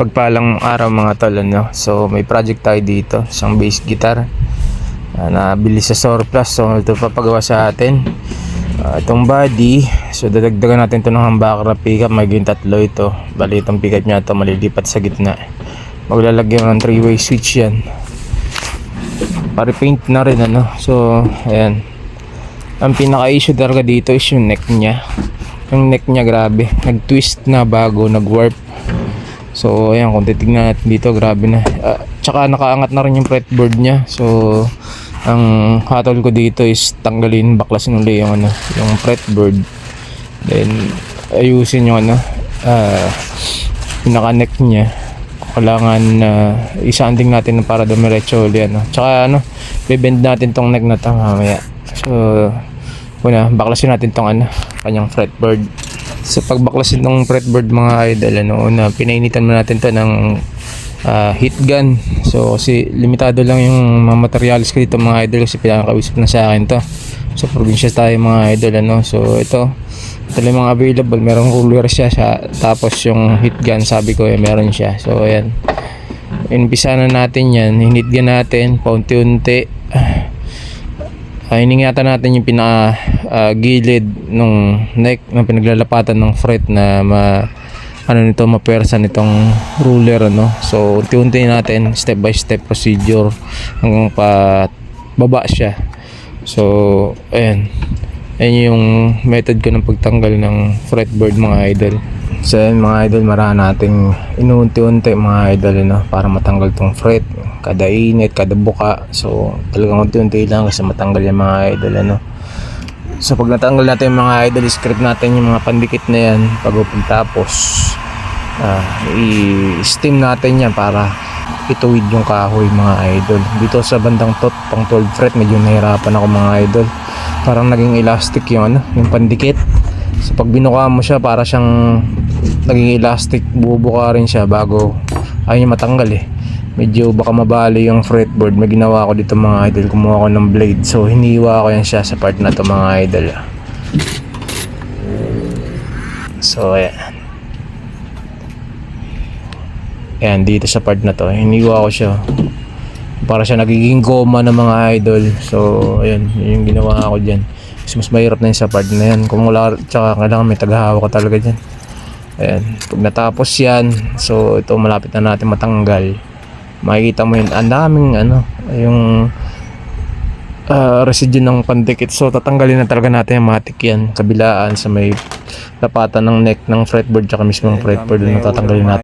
Pagpalang araw mga tol, ano? So may project tayo dito, isang bass guitar nabili sa surplus. So ito papagawa sa atin, itong body. So dadagdagan natin ito ng humbucker pickup, magiging tatlo ito. Bali itong pickup nya ito malilipat sa gitna, maglalagyan ng 3-way switch yan. Pare-paint na rin, ano? So ayan, ang pinaka issue talaga dito is yung neck nya. Yung neck nya grabe, nag-twist na bago nag-warp. So ayan, kung titignan natin dito, grabe na. Tsaka nakaangat na rin yung fretboard nya. So ang hatol ko dito is tanggalin, baklasin ulit yung yung fretboard, then ayusin yung pinaka neck nya. Kailangan isanding natin para dumiretso ulit, Tsaka bebend natin tong neck na to mamaya. So una, baklasin natin tong kanyang fretboard. So pagbaklasin ng fretboard mga idol, una pinainitan mo natin to ng heat gun. So kasi limitado lang yung mga materials ko dito mga idol, kasi pinakausap na sa akin to. So probinsya tayo mga idol, So ito lang mga available, merong cooler siya, tapos yung heat gun sabi ko meron siya. So ayan, inipisa na natin yan, hinit gun natin paunti-unti. Iningatan natin yung pinaka gilid nung neck na pinaglalapatan ng fret na mapersa nitong ruler, So unti-unti natin, step by step procedure hanggang pa baba siya. So ayan yung method ko ng pagtanggal ng fretboard mga idol. So ayan mga idol, marami nating inuunti-unti mga idol, para matanggal tong fret, kada init, kada buka. So talagang unti-unti lang kasi matanggal yung mga idol, So pag natanggal natin yung mga idol, script natin yung mga pandikit na yan. Pagtapos i-steam natin yan para ituwid yung kahoy mga idol. Dito sa bandang pang 12 fret medyo nahirapan ako mga idol, parang naging elastic yung yung pandikit. So pag binuka mo siya, para siyang naging elastic, bubuka rin siya bago ayaw niya matanggal Medyo baka mabali yung fretboard. May ginawa ko dito mga idol, kumuha ko ng blade. So hiniwa ko yan siya sa part na to mga idol. So ayan, dito sa part na to hiniwa ko siya para siya nagiging goma ng mga idol. So ayan, yun yung ginawa ko dyan. Kasi mas mahirap na yun sa part na yan. Kung wala, tsaka kailangan may tagahawak ka talaga dyan. Ayan, pag natapos yan, so ito malapit na natin matanggal. Makikita mo yun, ang daming yung residue ng pandikit. So tatanggalin na talaga natin yung matik yan, kabilaan sa may lapatan ng neck ng fretboard, tsaka mismo ng fretboard na tatanggalin natin.